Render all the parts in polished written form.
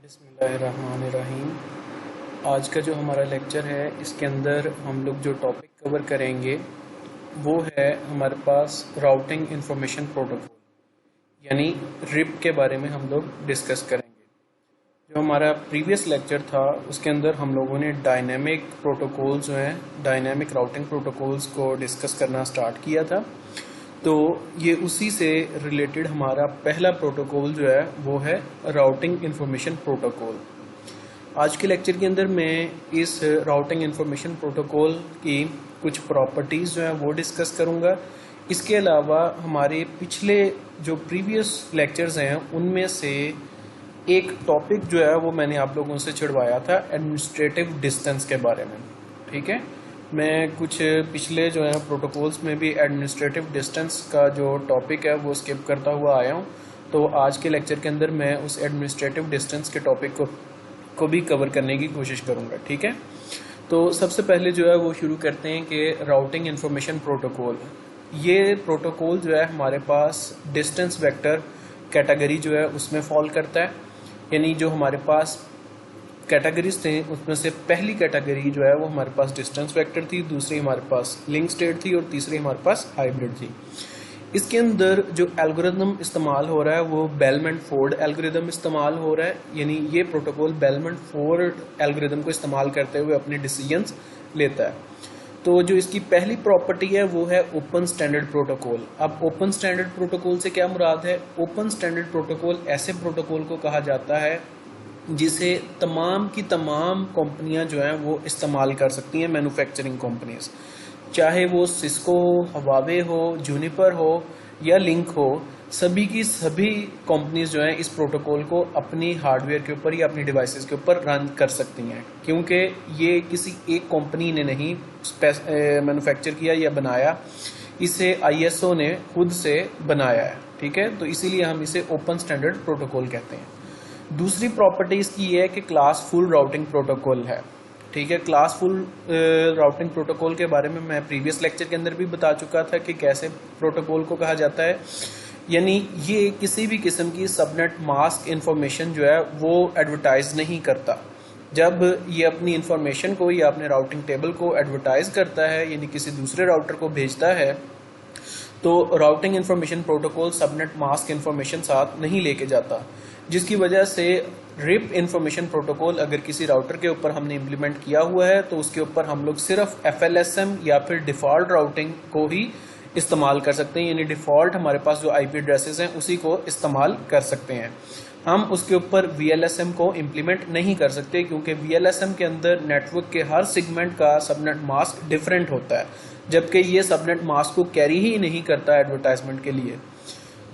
बिस्मिल्लाहिर्रहमानिर्रहीम। आज का जो हमारा लेक्चर है इसके अंदर हम लोग जो टॉपिक कवर करेंगे वो है हमारे पास राउटिंग इंफॉर्मेशन प्रोटोकॉल यानी रिप के बारे में हम लोग डिस्कस करेंगे। जो हमारा प्रीवियस लेक्चर था उसके अंदर हम लोगों ने डायनेमिक प्रोटोकॉल्स जो हैं डायनेमिक राउटिंग प्रोटोकॉल्स को डिस्कस करना स्टार्ट किया था। तो ये उसी से रिलेटेड हमारा पहला प्रोटोकॉल जो है वो है राउटिंग इंफॉर्मेशन प्रोटोकॉल। आज के लेक्चर के अंदर मैं इस राउटिंग इंफॉर्मेशन प्रोटोकॉल की कुछ प्रॉपर्टीज़ जो हैं वो डिस्कस करूंगा। इसके अलावा हमारे पिछले जो प्रीवियस लेक्चर्स हैं उनमें से एक टॉपिक जो है वो मैंने आप लोगों से छिड़वाया था एडमिनिस्ट्रेटिव डिस्टेंस के बारे में। ठीक है, मैं कुछ पिछले जो है प्रोटोकॉल्स में भी एडमिनिस्ट्रेटिव डिस्टेंस का जो टॉपिक है वो स्किप करता हुआ आया हूँ। तो आज के लेक्चर के अंदर मैं उस एडमिनिस्ट्रेटिव डिस्टेंस के टॉपिक को भी कवर करने की कोशिश करूँगा। ठीक है, तो सबसे पहले जो है वो शुरू करते हैं कि राउटिंग इंफॉर्मेशन प्रोटोकॉल। ये प्रोटोकॉल जो है हमारे पास डिस्टेंस वेक्टर कैटेगरी जो है उसमें फॉल करता है। यानी जो हमारे पास कैटेगरीज थे उसमें से पहली कैटेगरी जो है वो हमारे पास डिस्टेंस वेक्टर थी, दूसरी हमारे पास लिंक स्टेट थी और तीसरी हमारे पास हाइब्रिड थी। इसके अंदर जो एल्गोरिदम इस्तेमाल हो रहा है वो बेलमैन-फोर्ड एल्गोरिदम इस्तेमाल हो रहा है। यानी ये प्रोटोकॉल बेलमैन-फोर्ड एल्गोरिदम को इस्तेमाल करते हुए अपने डिसीजंस लेता है। तो जो इसकी पहली प्रॉपर्टी है वो है ओपन स्टैंडर्ड प्रोटोकॉल। अब ओपन स्टैंडर्ड प्रोटोकॉल से क्या मुराद है? ओपन स्टैंडर्ड प्रोटोकॉल ऐसे प्रोटोकॉल को कहा जाता है जिसे तमाम की तमाम कंपनियां जो हैं वो इस्तेमाल कर सकती हैं, मैन्युफैक्चरिंग कंपनीज, चाहे वो सिस्को हो, हवावे हो, जूनिपर हो या लिंक हो, सभी की सभी कंपनीज जो हैं इस प्रोटोकॉल को अपनी हार्डवेयर के ऊपर या अपनी डिवाइसेस के ऊपर रन कर सकती हैं, क्योंकि ये किसी एक कंपनी ने नहीं मैन्युफैक्चर किया या बनाया, इसे आईएसओ ने खुद से बनाया है। ठीक है, तो इसीलिए हम इसे ओपन स्टैंडर्ड प्रोटोकॉल कहते हैं। दूसरी प्रॉपर्टी इसकी ये है कि क्लास फुल राउटिंग प्रोटोकॉल है। ठीक है, क्लास फुल राउटिंग प्रोटोकॉल के बारे में मैं प्रीवियस लेक्चर के अंदर भी बता चुका था कि कैसे प्रोटोकॉल को कहा जाता है। यानी ये किसी भी किस्म की सबनेट मास्क इंफॉर्मेशन जो है वो एडवर्टाइज नहीं करता। जब ये अपनी इंफॉर्मेशन को या अपने राउटिंग टेबल को एडवर्टाइज करता है यानी किसी दूसरे राउटर को भेजता है तो routing information protocol subnet mask information साथ नहीं लेके जाता, जिसकी वजह से रिप इंफॉर्मेशन प्रोटोकॉल अगर किसी राउटर के ऊपर हमने इम्प्लीमेंट किया हुआ है तो उसके ऊपर हम लोग सिर्फ FLSM या फिर डिफॉल्ट राउटिंग को ही इस्तेमाल कर सकते हैं। यानी डिफॉल्ट हमारे पास जो IP एड्रेसेस हैं उसी को इस्तेमाल कर सकते हैं। हम उसके ऊपर VLSM को इम्प्लीमेंट नहीं कर सकते, क्योंकि VLSM के अंदर नेटवर्क के हर सेगमेंट का सबनेट मास्क डिफरेंट होता है, जबकि ये सबनेट मास्क को कैरी ही नहीं करता एडवर्टाइजमेंट के लिए।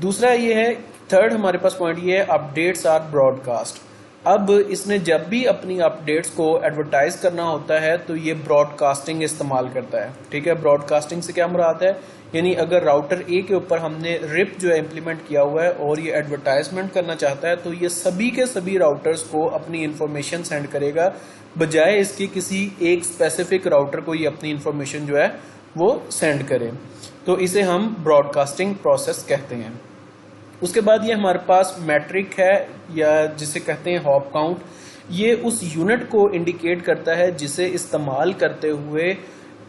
दूसरा ये है, थर्ड हमारे पास पॉइंट ये है, अपडेट्स आर ब्रॉडकास्ट। अब इसने जब भी अपनी अपडेट्स को एडवर्टाइज करना होता है तो ये ब्रॉडकास्टिंग इस्तेमाल करता है। ठीक है, ब्रॉडकास्टिंग से क्या मुराद है? यानी अगर राउटर ए के ऊपर हमने रिप जो है इम्प्लीमेंट किया हुआ है और ये एडवर्टाइजमेंट करना चाहता है तो ये सभी के सभी राउटर्स को अपनी इंफॉर्मेशन सेंड करेगा, बजाय इसके किसी एक स्पेसिफिक राउटर को ये अपनी इंफॉर्मेशन जो है वो सेंड करे। तो इसे हम ब्रॉडकास्टिंग प्रोसेस कहते हैं। उसके बाद ये हमारे पास मैट्रिक है या जिसे कहते हैं हॉप काउंट। ये उस यूनिट को इंडिकेट करता है जिसे इस्तेमाल करते हुए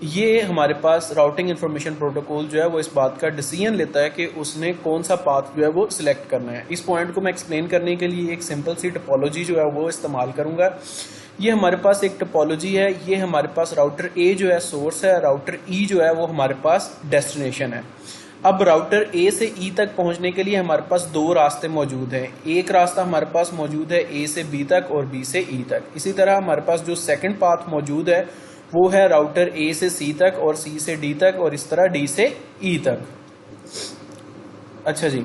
ये हमारे पास राउटिंग इंफॉर्मेशन प्रोटोकॉल जो है वो इस बात का डिसीजन लेता है कि उसने कौन सा पाथ जो है वो सिलेक्ट करना है। इस पॉइंट को मैं एक्सप्लेन करने के लिए एक सिंपल सी टोपोलॉजी जो है वो इस्तेमाल करूंगा। ये हमारे पास एक टोपोलॉजी है। ये हमारे पास राउटर ए जो है सोर्स है, राउटर ई जो है वो हमारे पास डेस्टिनेशन है। अब राउटर ए से ई तक पहुंचने के लिए हमारे पास दो रास्ते मौजूद हैं। एक रास्ता हमारे पास मौजूद है ए से बी तक और बी से ई तक। इसी तरह हमारे पास जो सेकंड पाथ मौजूद है वो है राउटर ए से सी तक और सी से डी तक और इस तरह डी से ई तक। अच्छा जी,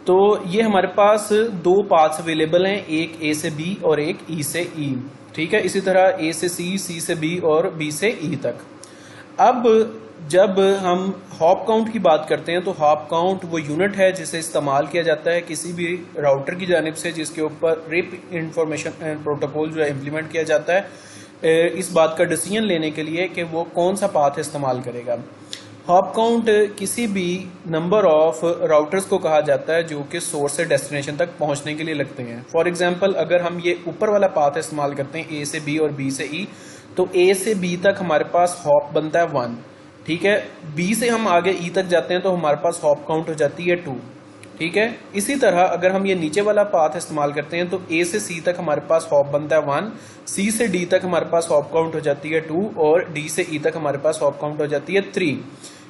तो ये हमारे पास दो पाथ्स अवेलेबल हैं, एक ए से बी और एक ई से ई। ठीक है, इसी तरह ए से सी, सी से बी और बी से ई तक। अब जब हम हॉप काउंट की बात करते हैं तो हॉप काउंट वो यूनिट है जिसे इस्तेमाल किया जाता है किसी भी राउटर की जानिब से जिसके ऊपर रिप इंफॉर्मेशन प्रोटोकॉल जो है इम्प्लीमेंट किया जाता है, इस बात का डिसीजन लेने के लिए कि वो कौन सा पाथ इस्तेमाल करेगा। हॉप काउंट किसी भी नंबर ऑफ राउटर्स को कहा जाता है जो कि सोर्स से डेस्टिनेशन तक पहुंचने के लिए लगते हैं। फॉर एग्जांपल, अगर हम ये ऊपर वाला पाथ इस्तेमाल करते हैं ए से बी और बी से ई, तो ए से बी तक हमारे पास हॉप बनता है 1, ठीक है। बी से हम आगे ई तक जाते हैं तो हमारे पास हॉप काउंट हो जाती है 2, ठीक है। इसी तरह अगर हम ये नीचे वाला पाथ इस्तेमाल करते हैं तो ए से सी तक हमारे पास हॉप बनता है 1, सी से डी तक हमारे पास हॉप काउंट हो जाती है 2 और डी से ई तक हमारे पास हॉप काउंट हो जाती है 3।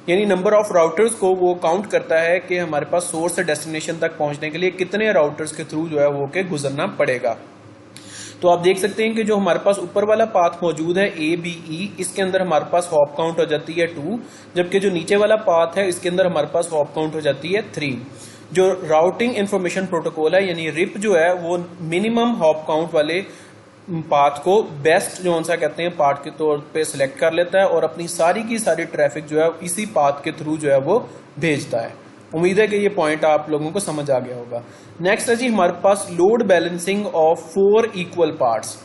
यानी नंबर ऑफ राउटर्स को वो काउंट करता है कि हमारे पास सोर्स से डेस्टिनेशन तक पहुंचने के लिए कितने राउटर्स के थ्रू जो है वो के गुजरना पड़ेगा। तो आप देख सकते हैं कि जो हमारे पास ऊपर वाला पाथ मौजूद है ए बी ई, इसके अंदर हमारे पास हॉप काउंट हो जाती है 2, जबकि जो नीचे वाला पाथ है इसके अंदर हमारे पास हॉप काउंट हो जाती है 3। जो राउटिंग इंफॉर्मेशन प्रोटोकॉल है यानी रिप जो है वो मिनिमम हॉप काउंट वाले पाथ को बेस्ट जो सा कहते हैं पाथ के तौर पे सिलेक्ट कर लेता है और अपनी सारी की सारी ट्रैफिक जो है इसी पाथ के थ्रू जो है वो भेजता है। उम्मीद है कि ये पॉइंट आप लोगों को समझ आ गया होगा। नेक्स्ट है जी हमारे पास load balancing of 4 equal parts.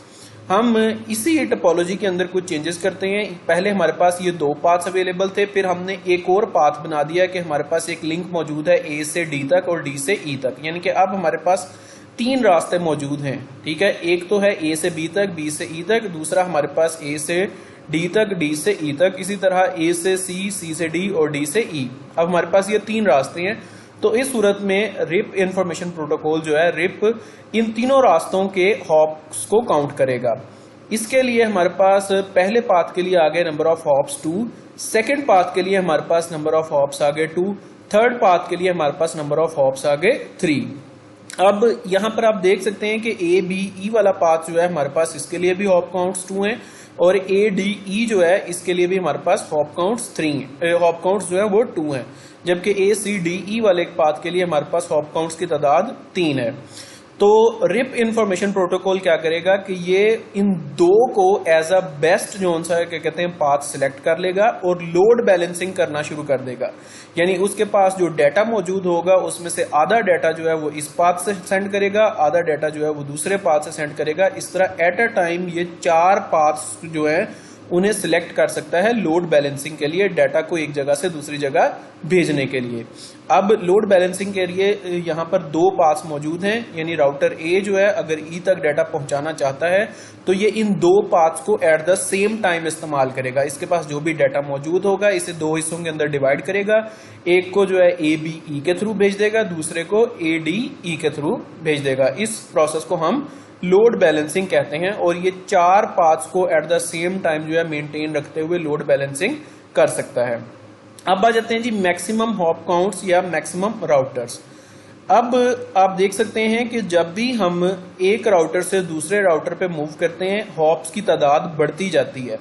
हम इसी टोपोलॉजी के अंदर कुछ चेंजेस करते हैं। पहले हमारे पास ये 2 पाथ्स अवेलेबल थे, फिर हमने एक और पाथ बना दिया कि हमारे पास एक लिंक मौजूद है ए से डी तक और डी से ई तक, यानी कि अब हमारे पास 3 रास्ते मौजूद हैं, ठीक है। एक तो है ए से बी तक, बी से ई तक, दूसरा हमारे पास ए से डी तक, डी से ई तक, इसी तरह ए से सी, सी से डी और डी से ई। अब हमारे पास ये 3 रास्ते हैं। तो इस सूरत में रिप इंफॉर्मेशन प्रोटोकॉल जो है रिप इन तीनों रास्तों के हॉप्स को काउंट करेगा। इसके लिए हमारे पास पहले पाथ के लिए आ गए number of hops 2, second path के लिए हमारे पास नंबर ऑफ हॉप्स आ गए 2, थर्ड पाथ के लिए हमारे पास नंबर ऑफ हॉप्स आ गए 3। अब यहां पर आप देख सकते हैं कि ए बी ई वाला पाथ जो है हमारे पास इसके लिए भी हॉप काउंट्स 2 हैं और ए डी ई जो है इसके लिए भी हमारे पास हॉप काउंट्स 3 हॉप काउंट्स जो है वो 2 हैं, जबकि ए सी डी ई वाले पाथ के लिए हमारे पास हॉप काउंट्स की तादाद 3 है। तो रिप इंफॉर्मेशन प्रोटोकॉल क्या करेगा कि ये इन 2 को एज अ बेस्ट जो सा क्या कहते हैं पाथ सिलेक्ट कर लेगा और लोड बैलेंसिंग करना शुरू कर देगा। यानी उसके पास जो डाटा मौजूद होगा उसमें से आधा डाटा जो है वो इस पाथ से सेंड करेगा, आधा डाटा जो है वो दूसरे पाथ से सेंड करेगा। इस तरह एट अ टाइम ये 4 पाथ्स जो है उन्हें सिलेक्ट कर सकता है लोड बैलेंसिंग के लिए, डाटा को एक जगह से दूसरी जगह भेजने के लिए। अब लोड बैलेंसिंग के लिए यहाँ पर 2 पाथ्स मौजूद हैं, यानी राउटर ए जो है अगर ई तक डाटा पहुंचाना चाहता है तो ये इन 2 पाथ्स को एट द सेम टाइम इस्तेमाल करेगा। इसके पास जो भी डाटा मौजूद होगा इसे 2 हिस्सों के अंदर डिवाइड करेगा, एक को जो है ए बी ई के थ्रू भेज देगा, दूसरे को ए डी ई के थ्रू भेज देगा। इस प्रोसेस को हम लोड बैलेंसिंग कहते हैं और ये 4 पाथ्स को एट द सेम टाइम जो है मेंटेन रखते हुए लोड बैलेंसिंग कर सकता है। अब आ जाते हैं जी मैक्सिमम हॉप काउंट्स या मैक्सिमम राउटर्स। अब आप देख सकते हैं कि जब भी हम एक राउटर से दूसरे राउटर पे मूव करते हैं हॉप्स की तादाद बढ़ती जाती है,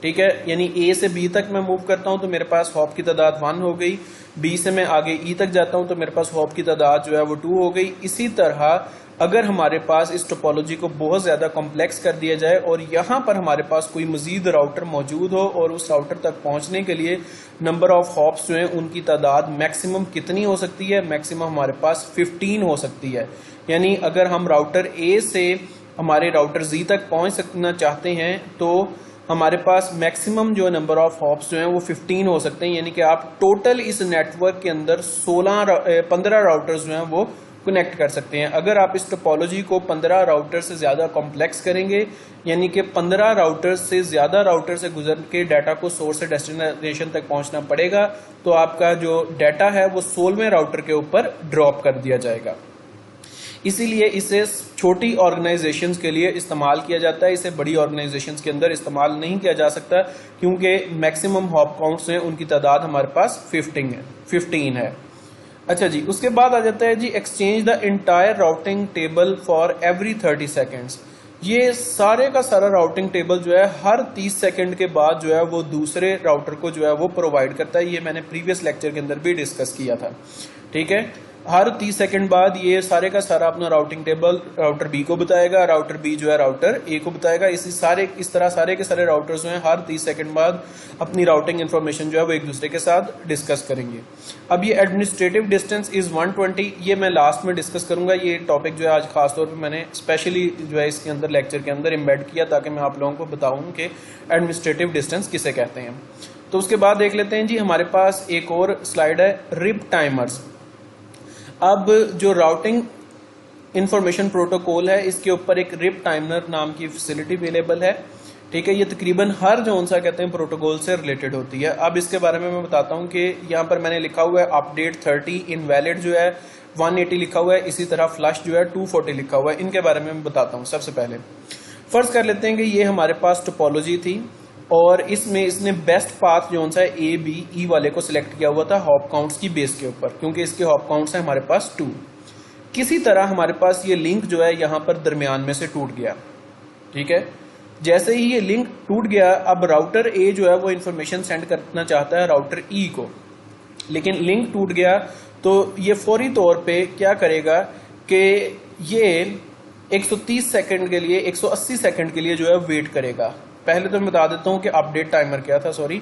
ठीक है। यानी ए से बी तक मैं मूव करता हूं तो मेरे पास हॉप की तादाद 1 हो गई, बी से मैं आगे ई तक जाता हूं तो मेरे पास हॉप की तादाद जो है वो 2 हो गई। इसी तरह अगर हमारे पास इस टोपोलॉजी को बहुत ज्यादा कॉम्प्लेक्स कर दिया जाए और यहाँ पर हमारे पास कोई मजीद राउटर मौजूद हो और उस राउटर तक पहुंचने के लिए नंबर ऑफ हॉप्स जो हैं उनकी तादाद मैक्सिमम कितनी हो सकती है, मैक्सिमम हमारे पास 15 हो सकती है। यानी अगर हम राउटर ए से हमारे राउटर जी तक पहुंच सकना चाहते हैं तो हमारे पास मैक्सिमम जो नंबर ऑफ हॉप्स जो हैं वो 15 हो सकते हैं। यानी कि आप टोटल इस नेटवर्क के अंदर 15 राउटर्स जो हैं वो कनेक्ट कर सकते हैं। अगर आप इस टोपोलॉजी को 15 राउटर से ज्यादा कॉम्प्लेक्स करेंगे, यानी कि 15 राउटर से ज्यादा राउटर से गुजर के डाटा को सोर्स से डेस्टिनेशन तक पहुंचना पड़ेगा, तो आपका जो डाटा है वो 16वें राउटर के ऊपर ड्रॉप कर दिया जाएगा। इसीलिए इसे छोटी ऑर्गेनाइजेशंस के लिए इस्तेमाल किया जाता है, इसे बड़ी ऑर्गेनाइजेशंस के अंदर इस्तेमाल नहीं किया जा सकता क्योंकि मैक्सिमम हॉप काउंट्स हैं उनकी तादाद हमारे पास 15 है। अच्छा जी, उसके बाद आ जाता है जी exchange the entire routing table for every 30 seconds. ये सारे का सारा राउटिंग टेबल जो है हर 30 सेकंड के बाद जो है वो दूसरे राउटर को जो है वो प्रोवाइड करता है। ये मैंने प्रीवियस लेक्चर के अंदर भी डिस्कस किया था, ठीक है। हर 30 सेकंड बाद ये सारे का सारा अपना राउटिंग टेबल राउटर बी को बताएगा, राउटर बी जो है राउटर ए को बताएगा। इस तरह सारे के सारे राउटर्स जो हैं हर 30 सेकंड बाद अपनी राउटिंग इन्फॉर्मेशन जो है वो एक दूसरे के साथ डिस्कस करेंगे। अब ये एडमिनिस्ट्रेटिव डिस्टेंस इज 120, ये मैं लास्ट में डिस्कस करूंगा। ये टॉपिक जो है आज खासतौर पर मैंने स्पेशली जो है इसके अंदर लेक्चर के अंदर एम्बेड किया ताकि मैं आप लोगों को बताऊं कि एडमिनिस्ट्रेटिव डिस्टेंस किसे कहते हैं। तो उसके बाद देख लेते हैं जी, हमारे पास एक और स्लाइड है रिप टाइमर्स। अब जो राउटिंग इंफॉर्मेशन प्रोटोकॉल है, इसके ऊपर एक रिप टाइमर नाम की फैसिलिटी अवेलेबल है। ठीक है, ये तकरीबन हर जो सा कहते हैं प्रोटोकॉल से रिलेटेड होती है। अब इसके बारे में मैं बताता हूँ कि यहाँ पर मैंने लिखा हुआ है अपडेट 30, इनवैलिड जो है 180 लिखा हुआ है, इसी तरह फ्लश जो है 240 लिखा हुआ है। इनके बारे में मैं बताता हूँ। सबसे पहले फर्ज कर लेते हैं कि ये हमारे पास टोपोलॉजी थी और इसमें इसने बेस्ट पाथ जो सा है ए बी ई वाले को सिलेक्ट किया हुआ था हॉप काउंट्स की बेस के ऊपर, क्योंकि इसके हॉप काउंट्स है हमारे पास 2। किसी तरह हमारे पास ये लिंक जो है यहाँ पर दरमियान में से टूट गया। ठीक है, जैसे ही ये लिंक टूट गया, अब राउटर ए जो है वो इंफॉर्मेशन सेंड करना चाहता है राउटर ई को, लेकिन लिंक टूट गया तो ये फौरी तौर पे क्या करेगा कि ये 130 सेकंड के लिए 180 सेकंड के लिए जो है वेट करेगा। पहले तो मैं बता देता हूँ कि अपडेट टाइमर क्या था। सॉरी,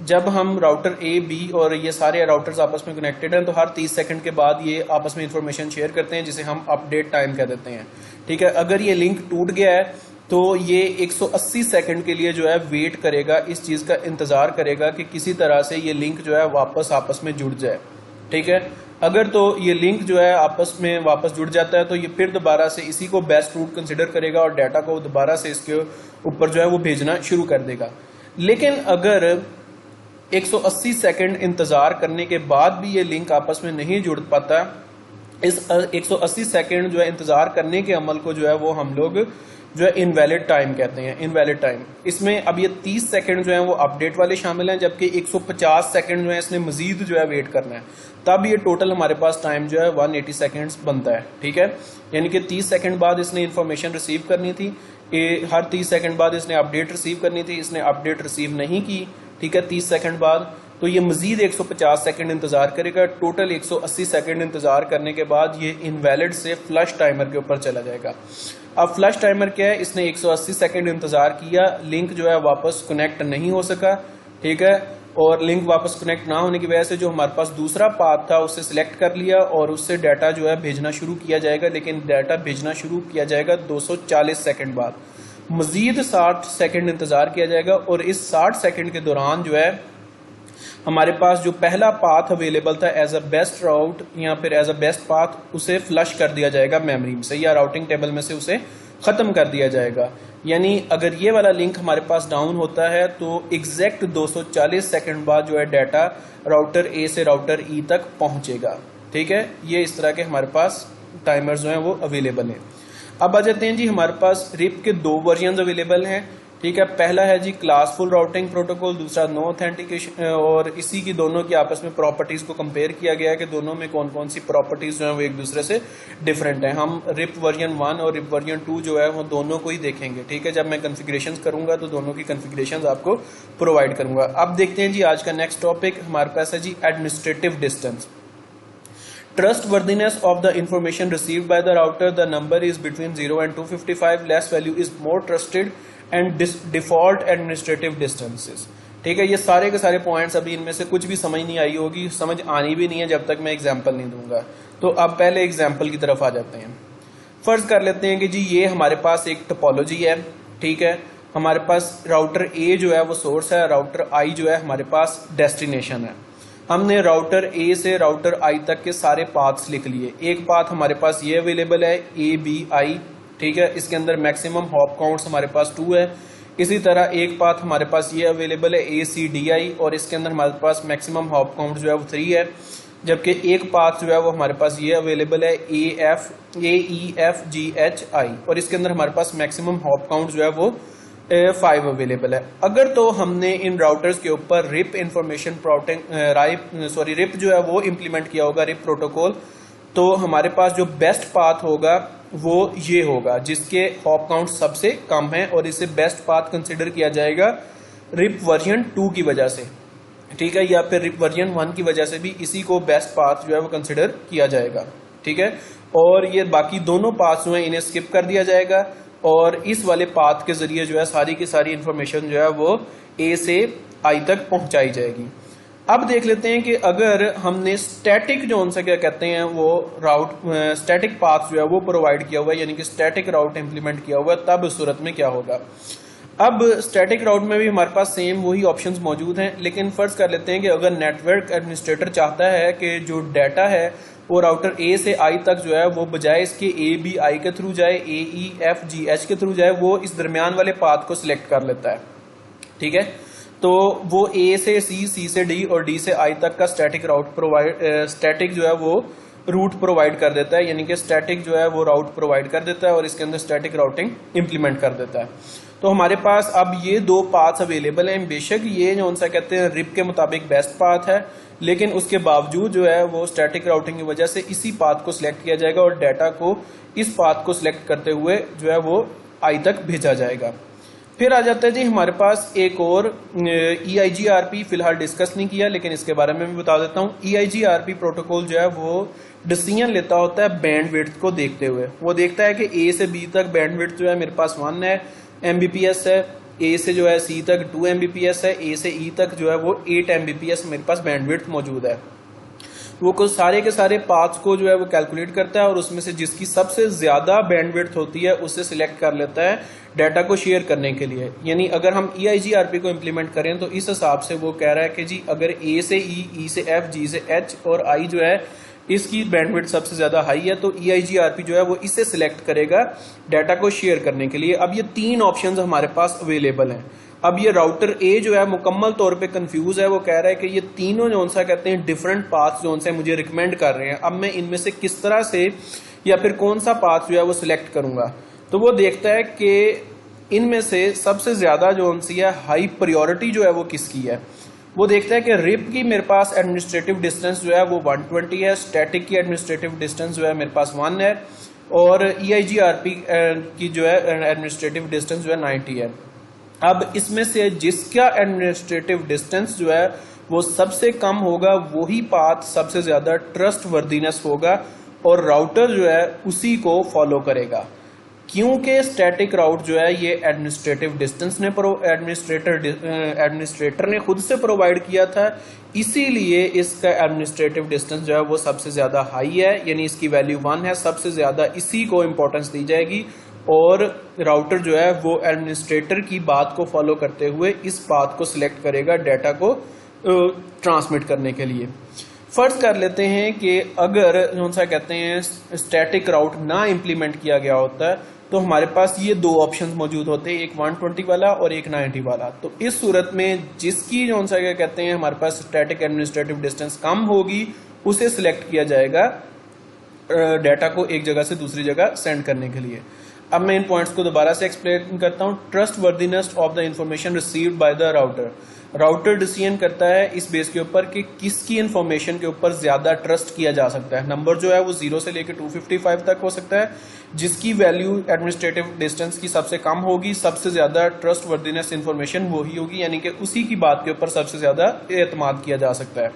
जब हम राउटर ए बी और ये सारे राउटर्स आपस में कनेक्टेड हैं तो हर 30 सेकंड के बाद ये आपस में इंफॉर्मेशन शेयर करते हैं, जिसे हम अपडेट टाइम कह देते हैं। ठीक है, अगर ये लिंक टूट गया है तो ये 180 सेकंड के लिए जो है वेट करेगा, इस चीज का इंतजार करेगा कि किसी तरह से ये लिंक जो है वापस आपस में जुड़ जाए। ठीक है, अगर तो ये लिंक जो है आपस में वापस जुड़ जाता है तो ये फिर दोबारा से इसी को बेस्ट रूट कंसिडर करेगा और डाटा को दोबारा से इसके ऊपर जो है वो भेजना शुरू कर देगा। लेकिन अगर 180 सेकंड इंतजार करने के बाद भी ये लिंक आपस में नहीं जुड़ पाता, इस 180 सेकंड जो है इंतजार करने के अमल को जो है वो हम लोग जो है इनवैलिड टाइम कहते हैं। इनवैलिड टाइम, इसमें अब ये 30 सेकंड जो है वो अपडेट वाले शामिल हैं, जबकि 150 सेकंड जो है इसने मजीद जो है वेट करना है। तब ये टोटल हमारे पास टाइम जो है 180 सेकंड्स बनता है। ठीक है, यानी कि 30 सेकंड बाद इसने इंफॉर्मेशन रिसीव करनी थी, हर 30 सेकंड बाद इसने अपडेट रिसीव करनी थी, इसने अपडेट रिसीव नहीं की। ठीक है, 30 सेकंड बाद तो ये मजीद 150 सेकंड इंतजार करेगा। टोटल 180 सेकंड इंतजार करने के बाद ये इनवैलिड से फ्लश टाइमर के ऊपर चला जाएगा। अब फ्लश टाइमर क्या है, इसने 180 सेकंड इंतजार किया, लिंक जो है वापस कनेक्ट नहीं हो सका। ठीक है, और लिंक वापस कनेक्ट ना होने की वजह से जो हमारे पास दूसरा पाथ था उसे सिलेक्ट कर लिया और उससे डाटा जो है भेजना शुरू किया जाएगा, लेकिन डाटा भेजना शुरू किया जाएगा 240 सेकंड बाद। मजीद 60 सेकंड इंतजार किया जाएगा और इस 60 सेकंड के दौरान जो है हमारे पास जो पहला पाथ अवेलेबल था एज अ बेस्ट राउट या फिर एज अ बेस्ट पाथ, उसे फ्लश कर दिया जाएगा मेमोरी में से या राउटिंग टेबल में से उसे खत्म कर दिया जाएगा। यानी अगर ये वाला लिंक हमारे पास डाउन होता है तो एग्जैक्ट 240 सेकंड बाद जो है डाटा राउटर ए से राउटर ई तक पहुंचेगा। ठीक है, ये इस तरह के हमारे पास टाइमर्स जो हैं वो अवेलेबल हैं। अब आ जाते हैं जी, हमारे पास रिप के 2 वर्जन अवेलेबल हैं। ठीक है, पहला है जी क्लासफुल राउटिंग प्रोटोकॉल, दूसरा नो ऑथेंटिकेशन, और इसी की दोनों की आपस में प्रॉपर्टीज को कंपेयर किया गया है कि दोनों में कौन कौन सी प्रॉपर्टीज जो है वो एक दूसरे से डिफरेंट है। हम रिप वर्जन 1 और रिप वर्जन 2 जो है वो दोनों को ही देखेंगे। ठीक है, जब मैं कॉन्फ़िगरेशन करूंगा तो दोनों की कॉन्फ़िगरेशंस आपको प्रोवाइड करूंगा। अब देखते हैं जी आज का नेक्स्ट टॉपिक हमारे पास है जी administrative distance. Trustworthiness of the information received by the router, the number is between 0 and 255, less value is more trusted and default administrative distances। ठीक है, ये सारे के सारे पॉइंट्स अभी इनमें से कुछ भी समझ नहीं आई होगी, समझ आनी भी नहीं है जब तक मैं एग्जांपल नहीं दूंगा। तो अब पहले एग्जांपल की तरफ आ जाते हैं। फर्ज कर लेते हैं कि जी ये हमारे पास एक टोपोलॉजी है। ठीक है, हमारे पास राउटर ए जो है वो सोर्स है, राउटर आई जो है हमारे पास डेस्टिनेशन है। हमने राउटर ए से राउटर आई तक के सारे पाथ्स लिख लिए। एक पाथ हमारे पास ये अवेलेबल है ए बी आई। ठीक है, इसके अंदर मैक्सिमम हॉप काउंट्स हमारे पास 2 है। इसी तरह एक पाथ हमारे पास ये अवेलेबल है ए सी डी आई और इसके अंदर हमारे पास मैक्सिमम हॉप काउंट जो है वो 3 है। जबकि एक पाथ जो है वो हमारे पास ये अवेलेबल है ए E F G H I और इसके अंदर हमारे पास मैक्सिमम हॉप काउंट जो है वो 5 अवेलेबल है। अगर तो हमने इन राउटर्स के ऊपर रिप इंफॉर्मेशन रिप जो है वो इम्प्लीमेंट किया होगा, रिप प्रोटोकॉल, तो हमारे पास जो बेस्ट पाथ होगा वो ये होगा जिसके हॉप काउंट सबसे कम है और इसे बेस्ट पाथ कंसिडर किया जाएगा रिप वर्जन 2 की वजह से। ठीक है, या फिर रिप वर्जन 1 की वजह से भी इसी को बेस्ट पाथ जो है वो कंसिडर किया जाएगा। ठीक है, और ये बाकी दोनों पाथ जो है इन्हें स्किप कर दिया जाएगा और इस वाले पाथ के जरिए जो है सारी की सारी इंफॉर्मेशन जो है वो ए से आई तक पहुंचाई जाएगी। अब देख लेते हैं कि अगर हमने स्टैटिक जो उनसे क्या कहते हैं वो राउट स्टैटिक पाथ जो है वो प्रोवाइड किया हुआ है, यानी कि स्टैटिक राउट इंप्लीमेंट किया हुआ है, तब उस सूरत में क्या होगा। अब स्टैटिक राउट में भी हमारे पास सेम वही ऑप्शंस मौजूद हैं, लेकिन फर्ज कर लेते हैं कि अगर नेटवर्क एडमिनिस्ट्रेटर चाहता है कि जो डाटा है वो राउटर ए से आई तक जो है वो बजाय इसके ए बी आई के थ्रू जाए, ए ई एफ जी एच के थ्रू जाए, वो इस दरमियान वाले पाथ को सिलेक्ट कर लेता है। ठीक है, तो वो ए से सी, सी से डी और डी से आई तक का स्टैटिक राउट स्टैटिक जो है वो रूट प्रोवाइड कर देता है, यानी कि स्टैटिक जो है वो राउट प्रोवाइड कर देता है और इसके अंदर स्टैटिक राउटिंग इंप्लीमेंट कर देता है। तो हमारे पास अब ये दो पाथ्स अवेलेबल हैं। बेशक ये जो सा कहते हैं रिप के मुताबिक बेस्ट पाथ है, लेकिन उसके बावजूद जो है वो स्टैटिक राउटिंग की वजह से इसी पाथ को सिलेक्ट किया जाएगा और डाटा को इस पाथ को सिलेक्ट करते हुए जो है वो आई तक भेजा जाएगा। फिर आ जाता है जी हमारे पास एक और EIGRP, फिलहाल डिस्कस नहीं किया लेकिन इसके बारे में भी बता देता हूँ। EIGRP प्रोटोकॉल जो है वो डिसीजन लेता होता है बैंडविड्थ को देखते हुए। वो देखता है कि A से B तक बैंडविड्थ जो है मेरे पास 1 है MBPS है, A से जो है C तक 2 MBPS है, A से E तक जो है वो 8 MBPS मेरे पास बैंडविड्थ मौजूद है। वो कुछ सारे के सारे पाथ्स को जो है वो कैलकुलेट करता है और उसमें से जिसकी सबसे ज्यादा बैंडविड्थ होती है उसे सिलेक्ट कर लेता है डाटा को शेयर करने के लिए। यानी अगर हम EIGRP को इम्प्लीमेंट करें तो इस हिसाब से वो कह रहा है कि जी अगर A से E, E से F, G से H और I जो है इसकी बैंडविड्थ सबसे ज्यादा हाई है, तो EIGRP जो है वो इसे सिलेक्ट करेगा डाटा को शेयर करने के लिए। अब ये 3 ऑप्शंस हमारे पास अवेलेबल हैं। अब ये राउटर ए जो है मुकम्मल तौर पे कंफ्यूज है, वो कह रहा है कि ये तीनों जो सा कहते हैं डिफरेंट पाथ जो से मुझे रिकमेंड कर रहे हैं, अब मैं इनमें से किस तरह से या फिर कौन सा पाथ जो है वो सिलेक्ट करूंगा। तो वो देखता है कि इनमें से सबसे ज्यादा जो सी है हाई प्रायोरिटी जो है वो किसकी है। वो देखता है कि रिप की मेरे पास एडमिनिस्ट्रेटिव डिस्टेंस जो है वो 120 है, स्टैटिक की एडमिनिस्ट्रेटिव डिस्टेंस जो है मेरे पास 1 है और EIGRP की जो है एडमिनिस्ट्रेटिव डिस्टेंस जो है 90 है। अब इसमें से जिसका एडमिनिस्ट्रेटिव डिस्टेंस जो है वो सबसे कम होगा वही पाथ सबसे ज्यादा ट्रस्ट वर्दीनेस होगा और राउटर जो है उसी को फॉलो करेगा। क्योंकि स्टैटिक राउट जो है ये एडमिनिस्ट्रेटिव डिस्टेंस ने एडमिनिस्ट्रेटर ने खुद से प्रोवाइड किया था, इसीलिए इसका एडमिनिस्ट्रेटिव डिस्टेंस जो है वो सबसे ज्यादा हाई है, यानी इसकी वैल्यू 1 है, सबसे ज्यादा इसी को इंपॉर्टेंस दी जाएगी और राउटर जो है वो एडमिनिस्ट्रेटर की बात को फॉलो करते हुए इस बात को सिलेक्ट करेगा डाटा को ट्रांसमिट करने के लिए। फर्ज कर लेते हैं कि अगर जो सा कहते हैं स्टैटिक राउट ना इम्प्लीमेंट किया गया होता है तो हमारे पास ये 2 ऑप्शंस मौजूद होते हैं, एक 120 वाला और एक 90 वाला। तो इस सूरत में जिसकी जो सा क्या कहते हैं हमारे पास स्टैटिक एडमिनिस्ट्रेटिव डिस्टेंस कम होगी उसे सिलेक्ट किया जाएगा डाटा को एक जगह से दूसरी जगह सेंड करने के लिए। अब मैं इन पॉइंट्स को दोबारा से एक्सप्लेन करता हूं। Trust worthiness of the information received by the router. Router decision करता है इस बेस के ऊपर कि किसकी इंफॉर्मेशन के ऊपर ज्यादा ट्रस्ट किया जा सकता है। नंबर जो है वो 0 से लेकर 255 तक हो सकता है। जिसकी वैल्यू एडमिनिस्ट्रेटिव डिस्टेंस की सबसे कम होगी, सबसे ज्यादा ट्रस्ट वर्दीनेस इंफॉर्मेशन वही होगी, यानी कि उसी की बात के ऊपर सबसे ज्यादा एतमाद किया जा सकता है।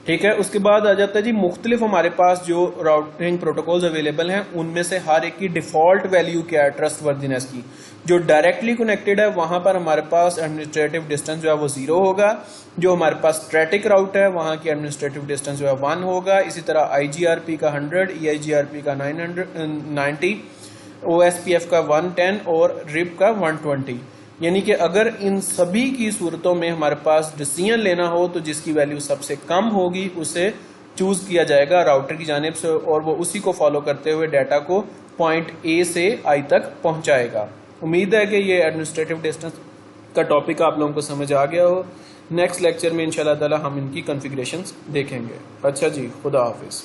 ठीक है, उसके बाद आ जाता है जी मुख्तलिफ हमारे पास जो राउटिंग प्रोटोकॉल्स अवेलेबल हैं उनमें से हर एक की डिफॉल्ट वैल्यू क्या है ट्रस्ट वर्दीनेस की। जो डायरेक्टली कनेक्टेड है वहां पर हमारे पास एडमिनिस्ट्रेटिव डिस्टेंस जो है वो 0 होगा। जो हमारे पास स्टैटिक राउट है वहां की एडमिनिस्ट्रेटिव डिस्टेंस जो है 1 होगा। इसी तरह IGRP का 100, EIGRP का 90, OSPF का 110 और RIP का 120। यानी कि अगर इन सभी की सूरतों में हमारे पास डिसीजन लेना हो तो जिसकी वैल्यू सबसे कम होगी उसे चूज किया जाएगा राउटर की जानिब से और वो उसी को फॉलो करते हुए डाटा को पॉइंट A से I तक पहुंचाएगा। उम्मीद है कि ये एडमिनिस्ट्रेटिव डिस्टेंस का टॉपिक आप लोगों को समझ आ गया हो। नेक्स्ट लेक्चर में इंशाल्लाह ताला हम इनकी कॉन्फ़िगरेशंस देखेंगे। अच्छा जी, खुदा हाफिज।